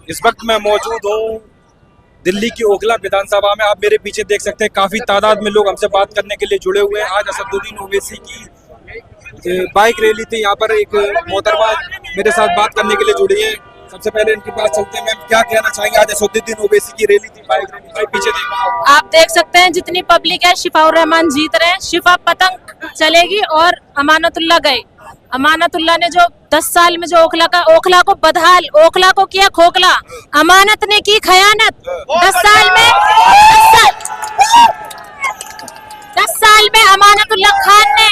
इस वक्त मैं मौजूद हूँ दिल्ली की ओखला विधानसभा में। आप मेरे पीछे देख सकते हैं काफी तादाद में लोग हमसे बात करने के लिए जुड़े हुए हैं। आज असदुद्दीन ओवैसी की बाइक रैली थी। यहाँ पर एक मोहतरमा मेरे साथ बात करने के लिए जुड़ी है। सबसे पहले इनके पास चलते हैं। मैम, क्या कहना चाहेंगे? आज असदुद्दीन ओवैसी की रैली थी, बाइक रैली थी, पीछे देखिए। आप देख सकते हैं जितनी पब्लिक है, शिफाउर रहमान जीत रहे हैं। शिफा पतंग चलेगी और अमानतुल्लाह गए। अमानतुल्लाह ने जो 10 साल में जो ओखला को बदहाल, ओखला को किया खोखला, अमानत ने की खयानत। 10 साल में अमानतुल्लाह खान ने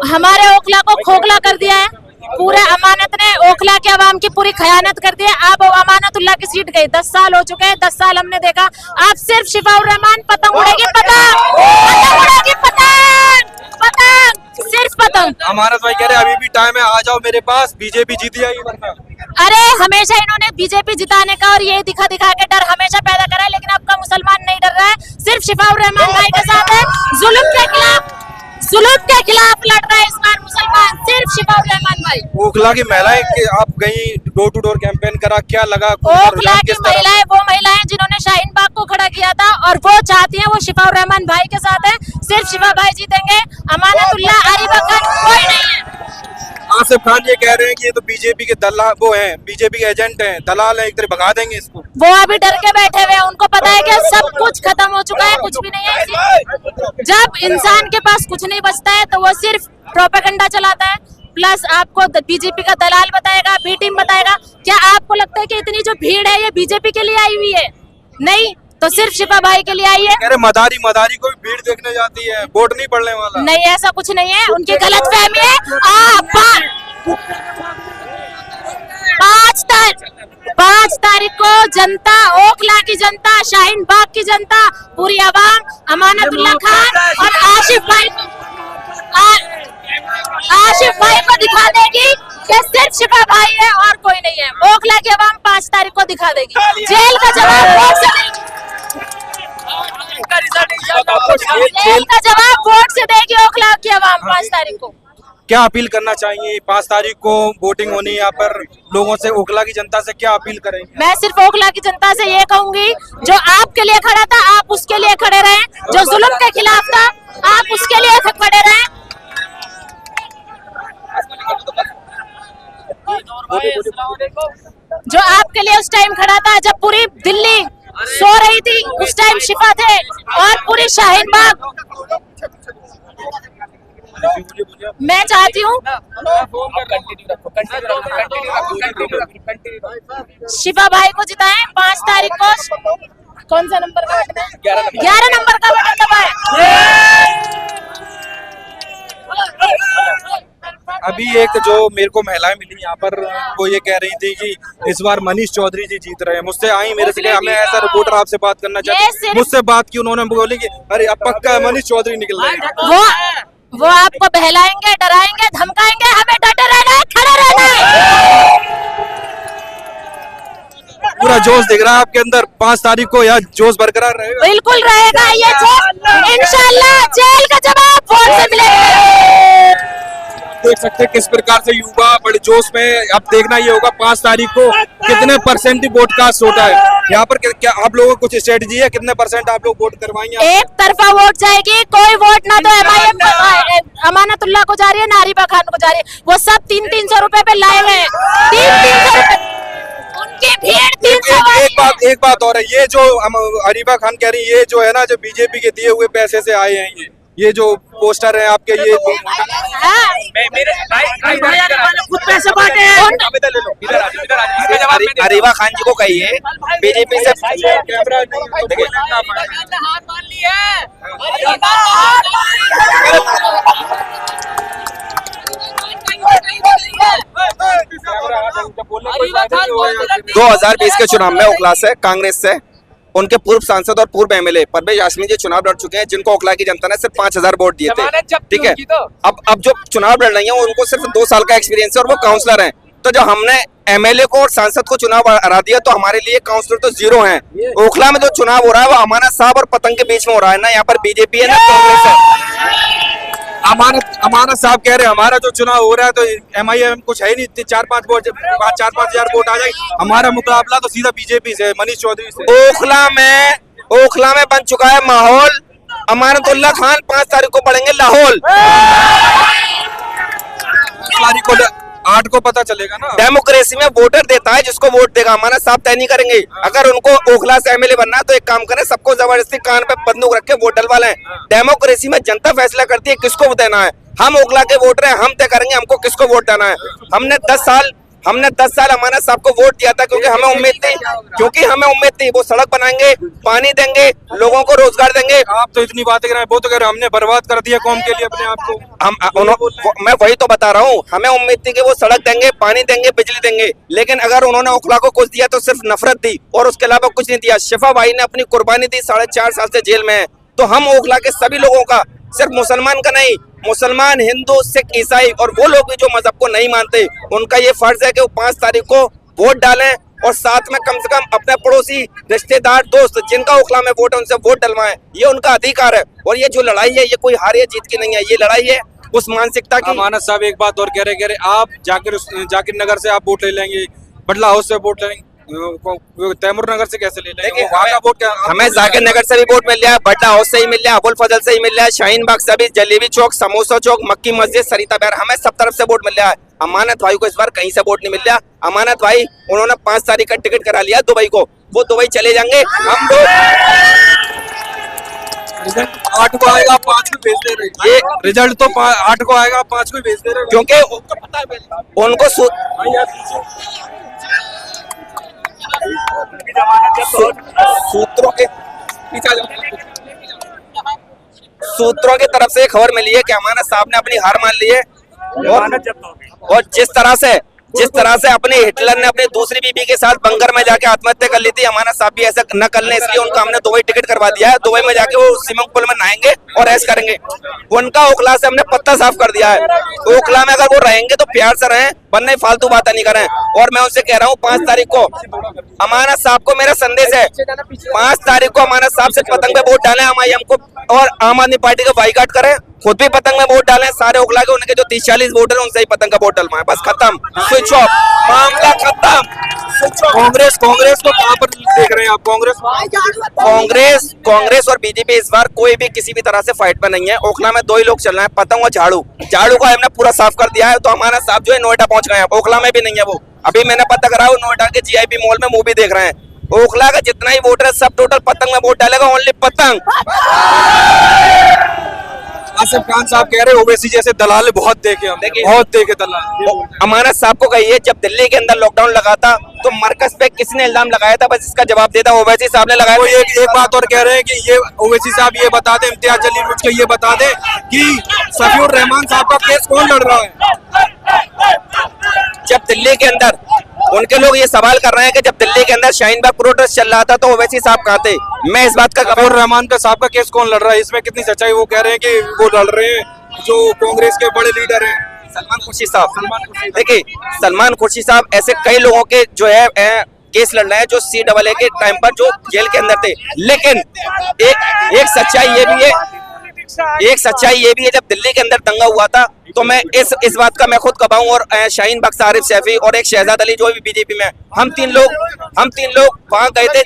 हमारे ओखला को खोखला कर दिया है। पूरे अमानत ने ओखला के अवाम की पूरी खयानत कर दी है। अब अमानतुल्लाह की सीट गई। 10 साल हो चुके हैं। 10 साल हमने देखा। आप सिर्फ शिफाउर रहमान पतंग उड़ेगी, पतंग उड़ेगी, पतंग पतंग, सिर्फ पतंग। अमानत भाई कह रहे हैं अभी भी टाइम है, आ जाओ मेरे पास, बीजेपी जीत जाएगी। वरना अरे हमेशा इन्होंने बीजेपी जिताने का और ये दिखा दिखा के डर हमेशा पैदा करा है, लेकिन आपका मुसलमान नहीं डर रहा है। सिर्फ शिफाउर रहमान भाई के साथ है। जुल्म के खिलाफ लड़ रहा है इस बार मुसलमान, सिर्फ शिफाउर रहमान भाई। ओखला की महिलाएं कि आप गई, डोर टू डोर कैंपेन करा, क्या लगा? ओखला की महिलाएं वो महिलाएं जिन्होंने शाहीन बाग को खड़ा किया था और वो चाहती हैं, वो शिफाउर रहमान भाई के साथ है। सिर्फ शिफा भाई जीतेंगे। अमानतुल्लाह, आरिफ खान कोई नहीं है। आसिफ खान ये कह रहे हैं कि ये तो बीजेपी के दलाल, वो हैं बीजेपी के एजेंट हैं, दलाल हैं, एक तरह भगा देंगे इसको। वो अभी डर के बैठे हुए हैं। उनको पता है कि सब कुछ खत्म हो चुका है, कुछ भी नहीं है। जब इंसान के पास कुछ नहीं बचता है तो वो सिर्फ प्रोपेगेंडा चलाता है। प्लस आपको बीजेपी का दलाल बताएगा, बी टीम बताएगा। क्या आपको लगता है कि इतनी जो भीड़ है ये बीजेपी के लिए आई हुई है? नहीं, तो सिर्फ शिफा भाई के लिए आई है। कह रहे मदारी को भी भीड़ देखने जाती है, वोट नहीं पड़ने वाला। नहीं, ऐसा कुछ नहीं है, उनकी गलतफहमी है। 5 तारीख को जनता, ओखला की जनता, शाहीन बाग की जनता, पूरी आवाम अमानतुल्लाह खान और आशिफ भाई को दिखा देगी कि सिर्फ शिफा भाई है और कोई नहीं है। ओखला की आवाम 5 तारीख को दिखा देगी। जेल का जवाब वोट से देगी। जेल का जवाब वोट से देगी ओखला की आवाम 5 तारीख को। क्या अपील करना चाहिए? 5 तारीख को वोटिंग होनी है यहाँ पर, लोगों से, ओखला की जनता से क्या अपील करेंगे? मैं सिर्फ ओखला की जनता से ये कहूंगी, जो आपके लिए खड़ा था आप उसके लिए खड़े रहें। जो जुल्म के खिलाफ था आप उसके लिए खड़े रहें। जो आपके लिए उस टाइम खड़ा था जब पूरी दिल्ली सो रही थी, उस टाइम शिफा थे और पूरी शाहीन बाग। मैं चाहती हूँ शिफा भाई को जिताएं 5 तारीख को। कौन सा नंबर का बटन है? 11 नंबर का बटन दबाएं। अभी एक जो मेरे को महिलाएं मिली यहाँ पर, वो ये कह रही थी कि इस बार मनीष चौधरी जी जीत रहे हैं। मुझसे आई मेरे से, हमें ऐसा रिपोर्टर आपसे बात करना चाहते। मुझसे बात की उन्होंने, बोली कि अरे अब पक्का मनीष चौधरी निकल रहे हैं। वो आपको बहलाएंगे, डराएंगे, धमकाएंगे। हमें डटे रहना है, खड़े रहना है। पूरा जोश दिख रहा है आपके अंदर। 5 तारीख को यहाँ जोश बरकरार रहेगा? बिल्कुल रहेगा ये जोश। इंशाल्लाह जेल का जवाब वोट से मिलेगा। देख सकते हैं किस प्रकार से युवा बड़े जोश में। अब देखना ये होगा 5 तारीख को कितने परसेंट वोट कास्ट होता है यहाँ पर। क्या आप लोगों को कुछ स्ट्रेटजी है? कितने परसेंट आप लोग वोट करवाएंगे? एक तरफा वोट जाएगी, कोई वोट ना तो अमानतुल्लाह को जा रही है, ना आरिफा खान को जा रही है। वो सब 300-300 रुपए पे लाए हुए हैं। 300 रुपए उनकी भीड़। एक बात और है, ये जो आरिफा खान कह रही है, ये जो है ना, जो बीजेपी के दिए हुए पैसे से आए हैं, ये जो पोस्टर है आपके, ये खुद पैसे बांटे हैं। आरिफा खान जी को कहिए बीजेपी से दो 2020 के चुनाव में ओखला से कांग्रेस से उनके पूर्व सांसद और पूर्व एमएलए परवेज हाशमी जी चुनाव लड़ चुके हैं, जिनको ओखला की जनता ने सिर्फ 5000 वोट दिए थे। ठीक है, अब जो चुनाव लड़ रही है उनको सिर्फ 2 साल का एक्सपीरियंस है और वो काउंसलर हैं। तो जब हमने एमएलए को और सांसद को चुनाव हरा दिया तो हमारे लिए काउंसलर तो 0 हैं। ओखला में जो चुनाव हो रहा है वो अमानत साहब और पतंग के बीच में हो रहा है ना। यहाँ पर बीजेपी है ना कांग्रेस है। अमानत साहब कह रहे हैं हमारा जो चुनाव हो रहा है तो MIM कुछ है ही नहीं, 4-5 हजार वोट आ जाए, हमारा मुकाबला तो सीधा बीजेपी से, मनीष चौधरी से। ओखला में बन चुका है माहौल। अमानतुल्लाह खान 5 तारीख को पढ़ेंगे लाहौल। 8 को पता चलेगा ना। डेमोक्रेसी में वोटर देता है जिसको वोट देगा, अमानत साहब तय नहीं करेंगे। अगर उनको ओखला से MLA बनना है तो एक काम करें, सबको जबरदस्ती कान पे बंदूक रख के वोट डलवा लें। डेमोक्रेसी में जनता फैसला करती है किसको देना है। हम ओखला के वोटर हैं, हम तय करेंगे हमको किसको वोट देना है। हमने 10 साल अमानत साहब को वोट दिया था क्योंकि हमें उम्मीद थी वो सड़क बनाएंगे, पानी देंगे, लोगों को रोजगार देंगे। आप तो इतनी बातें कर रहे हैं, वो तो कह रहे हैं हमने बर्बाद कर दिया कौम के लिए अपने आप को। मैं वही तो बता रहा हूँ, हमें उम्मीद थी कि वो सड़क देंगे, पानी देंगे, बिजली देंगे, लेकिन अगर उन्होंने ओखला को कुछ दिया तो सिर्फ नफरत दी और उसके अलावा कुछ नहीं दिया। शिफा भाई ने अपनी कुर्बानी दी, 4.5 साल से जेल में है। तो हम ओखला के सभी लोगों का, सिर्फ मुसलमान का नहीं, मुसलमान, हिंदू, सिख, ईसाई और वो लोग भी जो मजहब को नहीं मानते, उनका ये फर्ज है कि वो 5 तारीख को वोट डालें और साथ में कम से कम अपने पड़ोसी, रिश्तेदार, दोस्त जिनका ओखला में वोट है उनसे वोट डलवाएं। ये उनका अधिकार है और ये जो लड़ाई है ये कोई हार या जीत की नहीं है, ये लड़ाई है उस मानसिकता की। अमानत साहब एक बात और कह रहे आप जाकिर नगर से आप वोट ले लेंगे, बडला हाउस से वोट ले लेंगे, तैमूर नगर से कैसे ले लेंगे? वोट क्या? हमें जाकिर नगर से भी वोट मिल रहा है, बड्डा हाउस से ही मिल रहा है, अबुल फजल से ही मिल रहा है, शाहीन बाग से भी, जलेबी चौक, समोसा चौक, मक्की मस्जिद, सरिता बिहार, हमें सब तरफ से वोट मिल रहा है। अमानत भाई को इस बार कहीं से वोट नहीं मिल रहा। अमानत भाई उन्होंने 5 तारीख का टिकट करा लिया दुबई को, वो दुबई चले जाएंगे। हम लोग 8 को आएगा, 5 को भेज दे रहे हैं। रिजल्ट तो 8 को आएगा, 5 को भेज दे रहे हैं क्योंकि उनको सूत्रों की तरफ से खबर मिली है कि अमानत साहब ने अपनी हार मान ली है और जिस तरह से अपने हिटलर ने अपनी दूसरी बीबी के साथ बंकर में जाके आत्महत्या कर ली थी, अमानत साहब भी ऐसा न कर लें, इसलिए उनका हमने दुबई टिकट करवा दिया है। दुबई में जाके वो स्विमिंग पूल में नहाएंगे और ऐश करेंगे। उनका ओखला से हमने पत्ता साफ कर दिया है। ओखला में अगर वो रहेंगे तो प्यार से रहें, वरना फालतू बातें नहीं करें। और मैं उनसे कह रहा हूँ 5 तारीख को अमानत साहब को मेरा संदेश है, 5 तारीख को अमानत साहब से पतंग पे वोट डालें, MIM को और आम आदमी पार्टी का बाइकाट करें, खुद भी पतंग में वोट डालें। सारे ओखला के उनके जो 30-40 वोटर हैं उनसे ही पतंग का वोट डलवाएं। बस खत्म, स्विच ऑफ, मामला खत्म। कांग्रेस को कहां पर देख रहे हैं आप? कांग्रेस और बीजेपी इस बार कोई भी किसी भी तरह से फाइट में नहीं है। ओखला में 2 ही लोग चल रहे हैं, पतंग और झाड़ू को हमने पूरा साफ कर दिया है। तो हमारा साहब जो है नोएडा पहुंच गए हैं, ओखला में भी नहीं है वो। अभी मैंने पता करा वो नोएडा के GIP मॉल में मूवी देख रहे हैं। ओखला का जितना ही वोटर है सब टोटल पतंग में वोट डालेगा, ओनली पतंग। आसिफ खान साहब कह रहे हैं ओवैसी जैसे दलाल बहुत देखे हम, बहुत देखे दलाल। अमानत साहब को कहिए, जब दिल्ली के अंदर लॉकडाउन लगा था तो मरकज पे किसने इल्जाम लगाया था, बस इसका जवाब देता ओवैसी साहब ने लगाया। वो एक बात और कह रहे हैं कि ये ओवैसी साहब ये बता दें, इम्तियाज जलील उठ के ये बता दें कि सफीउर रहमान साहब का केस कौन लड़ रहा है। जब दिल्ली के अंदर उनके लोग ये सवाल कर रहे हैं कि जब दिल्ली के अंदर शाहीन बाग प्रोटेस्ट चल रहा था तो ओवैसी साहब कहाँ थे, मैं इस बात का सफीउर रहमान का साहब का केस कौन लड़ रहा है, इसमें कितनी सच्चाई? वो कह रहे हैं कि वो लड़ रहे हैं जो कांग्रेस के बड़े लीडर हैं, सलमान खुर्शीद साहब। देखिए सलमान खुर्शीद साहब ऐसे कई लोगों के जो है केस लड़ रहे हैं जो CAA के टाइम पर जो जेल के अंदर थे। लेकिन एक सच्चाई ये भी है, जब दिल्ली के अंदर दंगा हुआ था तो मैं इस बात का मैं खुद गवाहूं और शाहीन बाग से आरिफ सैफी और एक शहजाद अली जो भी बीजेपी में, हम तीन लोग वहां गए थे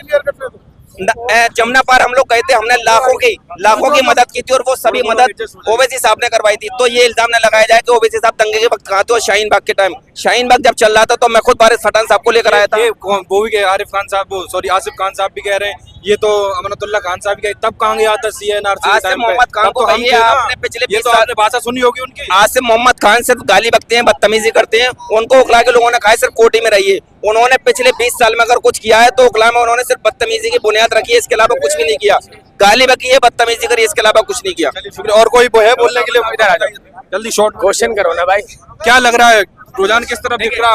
जमुना पार, हम लोग गए थे, हमने लाखों की मदद की थी और वो सभी मदद ओवैसी साहब ने करवाई थी। तो ये इल्जाम न लगाया जाए कि ओवैसी साहब दंगे के वक्त कहाँ थे और शाहीन बाग के टाइम, शाहीन बाग जब चल रहा था तो मैं खुद वारिस पठान साहब को लेकर आया था। वो भी आरिफ खान साहब, सॉरी आसिफ खान साहब भी कह रहे हैं, ये तो अमानतुल्लाह खान साहब भी तब कहाँ गया था CNRC आसिफ मोहम्मद खान को कहिए, आपने पिछले 20 साल आपने भाषा सुनी होगी उनकी। आसिफ मोहम्मद खान सिर्फ गाली बकते हैं, बदतमीजी करते हैं, उनको ओखला के लोगों ने कहा सिर्फ कोठी में रहिए। उन्होंने पिछले 20 साल में अगर कुछ किया है तो ओखला में उन्होंने सिर्फ बदतमीजी की बुनियाद रखी है, इसके अलावा कुछ भी नहीं किया। गाली बकी है, बदतमीजी करी, इसके अलावा कुछ नहीं किया। और कोई है बोलने के लिए? जल्दी शॉर्ट क्वेश्चन करो ना भाई। क्या लग रहा है, रुझान किस तरफ दिख रहा,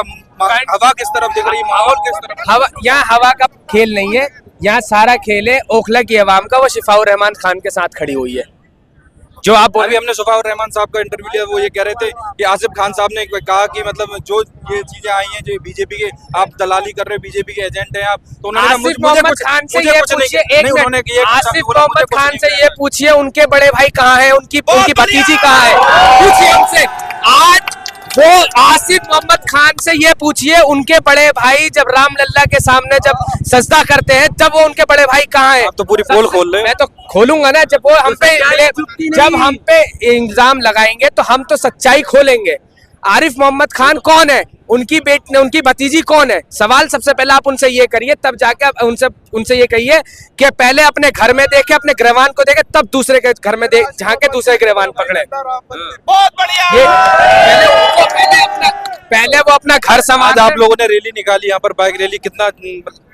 हवा किस तरफ दिख रही, माहौल किस तरफ? यहाँ हवा का खेल नहीं है, यहाँ सारा खेल है ओखला की आवाम का, वो शिफाउर रहमान खान के साथ खड़ी हुई है। जो आप बोल अभी हमने शफाउर रहमान साहब का इंटरव्यू लिया, वो ये कह रहे थे कि आसिफ खान साहब ने कहा कि मतलब जो ये चीजें आई हैं जो बीजेपी के, आप दलाली कर रहे हो, बीजेपी के एजेंट हैं आप, तो उन्होंने आसिफ मोहम्मद खान से ये पूछिए, एक मिनट, आसिफ मोहम्मद खान से ये पूछिए उनके बड़े भाई कहाँ हैं, उनकी भतीजी कहाँ है, पूछिए उनसे। आज वो आसिफ मोहम्मद खान से ये पूछिए उनके बड़े भाई जब रामलल्ला के सामने जब सजदा करते हैं, जब वो उनके बड़े भाई कहाँ हैं? आप तो पूरी पोल खोल रहे हैं। मैं तो खोलूंगा ना, जब वो हम पे इल्जाम लगाएंगे तो हम तो सच्चाई खोलेंगे। आरिफ मोहम्मद खान कौन है, उनकी बेटी, उनकी भतीजी कौन है? सवाल सबसे पहले आप उनसे ये करिए, तब जाके आप उनसे ये कहिए कि पहले अपने घर में देखे, अपने गिरवान को देखे, तब दूसरे के घर में झांके दूसरे गिरवान पकड़े। बहुत बढ़िया। ये पहले वो अपना घर समाज। आप लोगों ने रैली निकाली यहाँ पर, बाइक रैली, कितना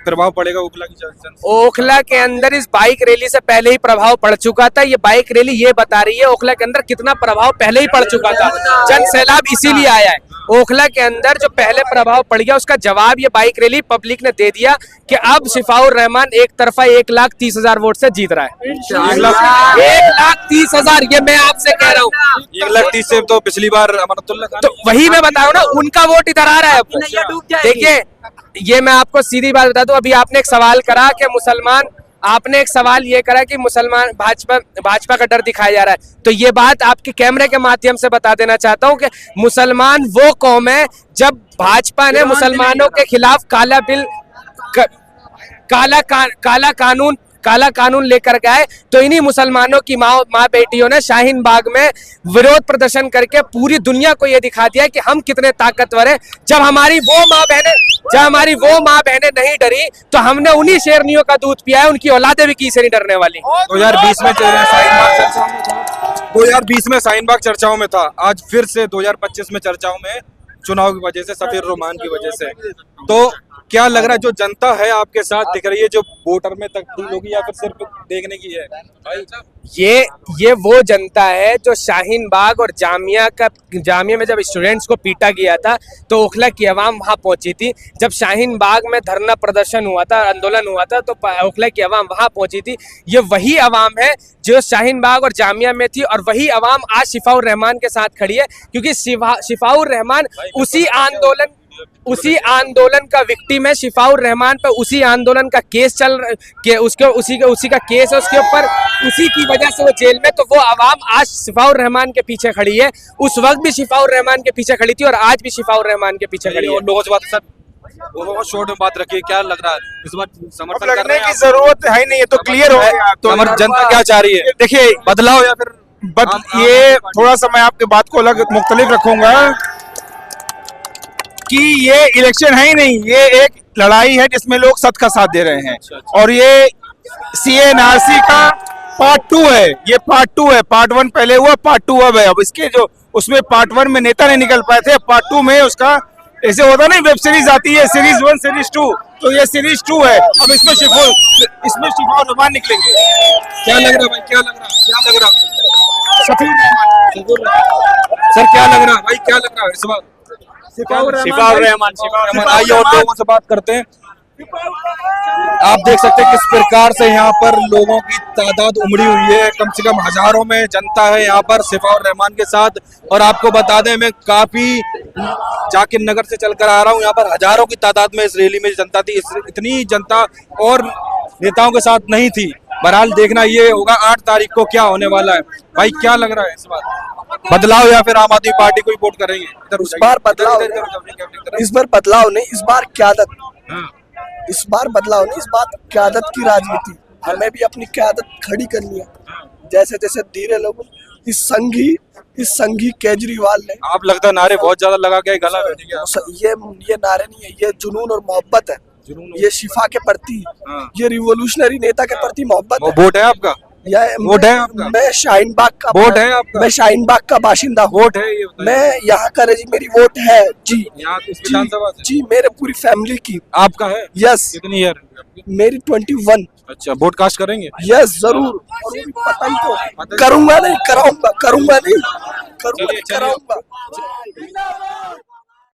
प्रभाव पड़ेगा ओखला की जनता? ओखला के अंदर इस बाइक रैली से पहले ही प्रभाव पड़ चुका था। ये बाइक रैली ये बता रही है ओखला के अंदर कितना प्रभाव पहले ही पड़ चुका था। जन सैलाब इसीलिए आया है। ओखला के अंदर जो पहले प्रभाव पड़ गया उसका जवाब ये बाइक रैली पब्लिक ने दे दिया कि अब शिफाउर रहमान एक तरफा 1,30,000 वोट से जीत रहा है। 1,30,000, ये मैं आपसे कह रहा हूँ। 1,30,000 से तो पिछली बार अमरतुल्ला खान, तो वही मैं बता रहा हूँ ना, उनका वोट इधर आ रहा है अब। देखिए, ये मैं आपको सीधी बात बता दूं, अभी आपने एक सवाल करा कि मुसलमान, आपने एक सवाल ये करा कि मुसलमान भाजपा का डर दिखाया जा रहा है, तो ये बात आपके कैमरे के माध्यम से बता देना चाहता हूं कि मुसलमान वो कौम है, जब भाजपा ने मुसलमानों के खिलाफ काला कानून लेकर गए, तो इन्हीं मुसलमानों की माँ बेटियों ने शाहीन बाग में विरोध प्रदर्शन करके पूरी दुनिया को ये दिखा दिया कि हम कितने ताकतवर हैं। जब हमारी वो माँ बहनें नहीं डरी, तो हमने उन्हीं शेरनियों का दूध पिया है, उनकी औलादें भी किसी नहीं डरने वाली। 2020 में शाहीन बाग चर्चाओं में था, आज फिर से 2025 में चर्चाओं में, चुनाव की वजह से, सफीर रहमान की वजह से। तो क्या लग रहा है, जो जनता है आपके साथ दिख रही है, जो वोटर में तब्दील होगी या फिर सिर्फ देखने की है? ये वो जनता है जो शाहीन बाग और जामिया में जब स्टूडेंट्स को पीटा गया था तो ओखला की आवाम वहां पहुंची थी। जब शाहीन बाग में धरना प्रदर्शन हुआ था, आंदोलन हुआ था, तो ओखला की आवाम वहां पहुंची थी। ये वही आवाम है जो शाहीन बाग और जामिया में थी, और वही आवाम आज शिफाउर रहमान के साथ खड़ी है, क्योंकि शिफाउर रहमान उसी आंदोलन का विक्टिम है। शिफाउर रहमान पर उसी आंदोलन का केस उसी का केस है उसके ऊपर, उसी की वजह से वो जेल में। तो वो आवाम आज शिफाउर रहमान के पीछे खड़ी है, उस वक्त भी शिफाउर रहमान के पीछे खड़ी थी और आज भी शिफाउर रहमान के पीछे खड़ी है। लोगों से बात, सर वो बहुत शॉर्ट में बात रखिए, क्या लग रहा है इस बार समर्थन लगने करने की जरूरत है नहीं, ये तो क्लियर हो गया। तो जनता क्या चाह रही है? देखिए, बदलाव या फिर ये थोड़ा सा मैं आपके बात को अलग मुख्तलिफ रखूंगा कि ये इलेक्शन है ही नहीं, ये एक लड़ाई है जिसमें लोग सत्य का साथ दे रहे हैं। और ये CNRC का पार्ट 2 है, ये पार्ट 2 है। पार्ट 1 पहले हुआ, पार्ट 2 अब है। अब इसके जो उसमें पार्ट 1 में नेता नहीं निकल पाए थे, पार्ट 2 में उसका ऐसे होता नहीं, वेब सीरीज आती है, सीरीज 1 सीरीज 2, तो ये सीरीज 2 है। अब इसमें शिफाउर रहमान निकलेंगे। क्या लग रहा है भाई, क्या लग रहा है सफीर रहमान। सर क्या लग रहा है भाई, क्या लग रहा है इस बार? शिफाउर रहमान। आइए और लोगों से बात करते हैं। आप देख सकते हैं किस प्रकार से यहाँ पर लोगों की तादाद उमड़ी हुई है, कम से कम हजारों में जनता है यहाँ पर शिफाउर रहमान के साथ। और आपको बता दें, मैं काफी जाकिर नगर से चलकर आ रहा हूँ, यहाँ पर हजारों की तादाद में इस रैली में जनता थी। इतनी जनता और नेताओं के साथ नहीं थी। बहरहाल देखना ये होगा 8 तारीख को क्या होने वाला है। भाई क्या लग रहा है इस बार, बदलाव या फिर आम आदमी पार्टी को ही वोट करेंगे? इस बार बदलाव नहीं, इस बार क्यादत, इस बार बदलाव नहीं, इस बार क्यादत की राजनीति। हमें भी अपनी क्यादत खड़ी करनी है, जैसे जैसे धीरे लोग इस संघी केजरीवाल ने, आप लगता है नारे बहुत ज्यादा लगा के गला बैठ गया। ये नारे नहीं है, ये जुनून और मोहब्बत है। ये शिफा के प्रति, ये रिवोल्यूशनरी नेता के प्रति मोहब्बत है। वोट है आपका? वोट है आपका? मैं शाहीन बाग का वोट है आपका? मैं शाहीन बाग का बाशिंदा हूँ। वोट है ये? मैं यहाँ का मेरी वोट है जी। यहाँ विधानसभा जी, मेरे पूरी फैमिली की। आपका है? यस। कितनी है मेरी 21। अच्छा, वोट कास्ट करेंगे? यस जरूर, और वो भी पता ही तो करूंगा नहीं, कराऊंगा नहीं, कराऊंगा।